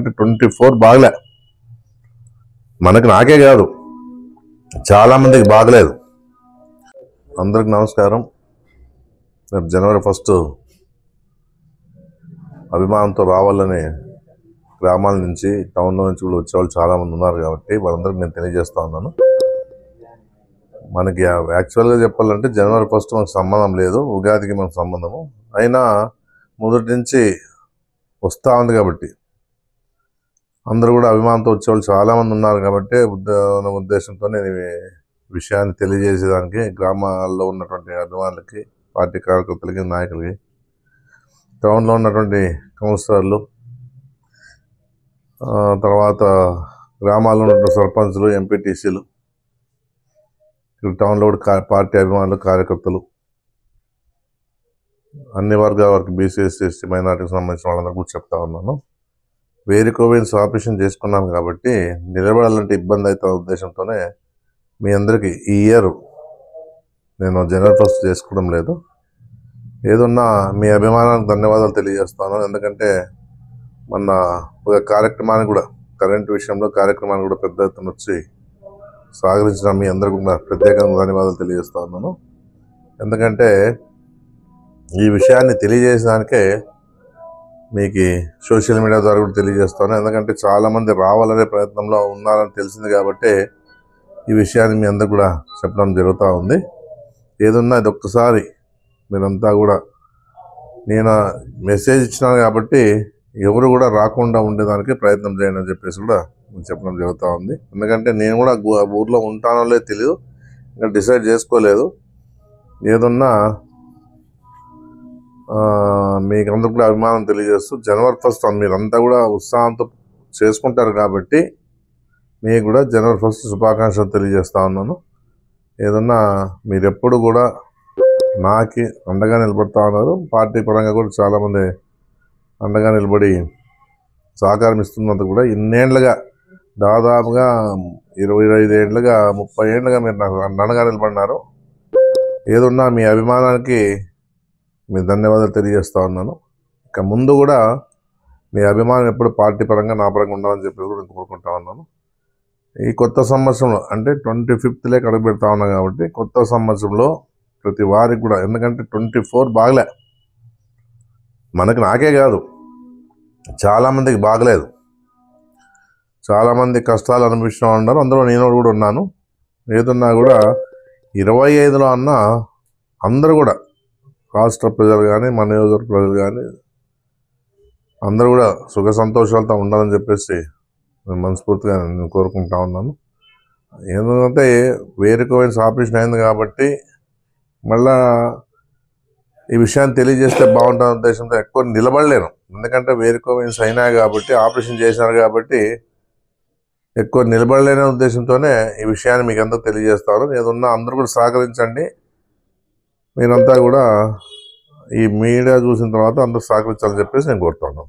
ఎందుకంటే 24 బాగలే, మనకి నాకే కాదు చాలా మందికి బాగలేదు. అందరికి నమస్కారం. రేపు జనవరి 1 అభిమానంతో రావాలని గ్రామాల నుంచి టౌన్లో నుంచి కూడా వచ్చేవాళ్ళు చాలామంది ఉన్నారు కాబట్టి వాళ్ళందరికీ నేను తెలియజేస్తా ఉన్నాను. మనకి యాక్చువల్గా చెప్పాలంటే జనవరి 1 మనకు సంబంధం లేదు, ఉగాదికి మనకు సంబంధము. అయినా మొదటి నుంచి వస్తూ ఉంది కాబట్టి అందరూ కూడా అభిమానంతో వచ్చేవాళ్ళు చాలామంది ఉన్నారు కాబట్టి ఉద్దేశంతో నేను విషయాన్ని తెలియజేసేదానికి గ్రామాల్లో ఉన్నటువంటి అభిమానులకి, పార్టీ కార్యకర్తలకి, నాయకులకి, టౌన్లో ఉన్నటువంటి కౌన్సిలర్లు, తర్వాత గ్రామాల్లో ఉన్న సర్పంచ్లు, ఎంపీటీసీలు, టౌన్లో కూడా పార్టీ అభిమానులు, కార్యకర్తలు, అన్ని వర్గాల వరకు బీసీ, ఎస్సీ, మైనార్టీకి సంబంధించిన వాళ్ళందరూ కూడా చెప్తా ఉన్నాను. వేరికోవెన్స్ ఆపరేషన్ చేసుకున్నాను కాబట్టి నిలబడాలంటే ఇబ్బంది అవుతున్న ఉద్దేశంతోనే మీ అందరికీ ఈ ఇయర్ నేను జనవరి 1 చేసుకోవడం లేదు. ఏదున్నా మీ అభిమానానికి ధన్యవాదాలు తెలియజేస్తాను. ఎందుకంటే మొన్న ఒక కార్యక్రమాన్ని కూడా, కరెంట్ విషయంలో కార్యక్రమాన్ని కూడా పెద్ద ఎత్తున వచ్చి సహకరించిన మీ అందరికీ కూడా ప్రత్యేకంగా ధన్యవాదాలు తెలియజేస్తా ఉన్నాను. ఎందుకంటే ఈ విషయాన్ని తెలియజేసడానికే మీకు సోషల్ మీడియా ద్వారా కూడా తెలియజేస్తాను. ఎందుకంటే చాలామంది రావాలనే ప్రయత్నంలో ఉన్నారని తెలిసింది కాబట్టి ఈ విషయాన్ని మీ అందరు కూడా చెప్పడం జరుగుతూ ఉంది. ఏదున్నా ఇది ఒక్కసారి మీరంతా కూడా, నేను మెసేజ్ ఇచ్చినాను కాబట్టి ఎవరు కూడా రాకుండా ఉండేదానికి ప్రయత్నం చేయండి అని చెప్పేసి కూడా చెప్పడం జరుగుతూ ఉంది. ఎందుకంటే నేను కూడా ఊర్లో ఉంటానో లేదో తెలియదు, ఇంకా డిసైడ్ చేసుకోలేదు. ఏదున్నా మీకు అందరూ కూడా అభిమానం తెలియజేస్తూ జనవరి 1 మీరంతా కూడా ఉత్సాహంతో చేసుకుంటారు కాబట్టి మీకు కూడా జనవరి 1 శుభాకాంక్షలు తెలియజేస్తా ఉన్నాను. ఏదన్నా మీరెప్పుడు కూడా నాకి అండగా నిలబడతా ఉన్నారు. పార్టీ పరంగా కూడా చాలామంది అండగా నిలబడి సహకారం ఇస్తున్నందుకు కూడా ఇన్నేళ్లుగా, దాదాపుగా 25 ఏళ్ళుగా, 30 ఏళ్ళుగా మీరు నాకు అండగా నిలబడినారు. ఏదున్నా మీ అభిమానానికి మీ ధన్యవాదాలు తెలియజేస్తా ఉన్నాను. ఇక ముందు కూడా మీ అభిమానం ఎప్పుడు పార్టీ పరంగా, నా పరంగా ఉండాలని చెప్పి కూడా కోరుకుంటా ఉన్నాను. ఈ కొత్త సంవత్సరంలో అంటే 25th అడుగు పెడతా ఉన్నాం కాబట్టి కొత్త సంవత్సరంలో ప్రతి వారికి కూడా, ఎందుకంటే 24 బాగలే, మనకి నాకే కాదు చాలామందికి బాగలేదు, చాలామంది కష్టాలు అనిపిస్తూ ఉన్నారు. అందులో నేను కూడా ఉన్నాను. ఏదన్నా కూడా 25లో అన్నా అందరూ కూడా, రాష్ట్ర ప్రజలు కానీ, మన నియోజకవర్గ ప్రజలు కానీ అందరూ కూడా సుఖ సంతోషాలతో ఉండాలని చెప్పేసి నేను మనస్ఫూర్తిగా నేను కోరుకుంటా ఉన్నాను. ఎందుకంటే వేరికోవెన్స్ ఆపరేషన్ అయింది కాబట్టి మళ్ళా ఈ విషయాన్ని తెలియజేస్తే బాగుంటుంది ఉద్దేశంతో ఎక్కువ నిలబడలేను. ఎందుకంటే వేరికోవెన్స్ అయినాయి కాబట్టి, ఆపరేషన్ చేసినారు కాబట్టి ఎక్కువ నిలబడలేని ఉద్దేశంతోనే ఈ విషయాన్ని మీకు అందరూ తెలియజేస్తాను. ఏదన్నా అందరూ కూడా సహకరించండి. మీరంతా కూడా ఈ మీడియా చూసిన తర్వాత అందరూ సహకరించాలని చెప్పేసి నేను కోరుతాను.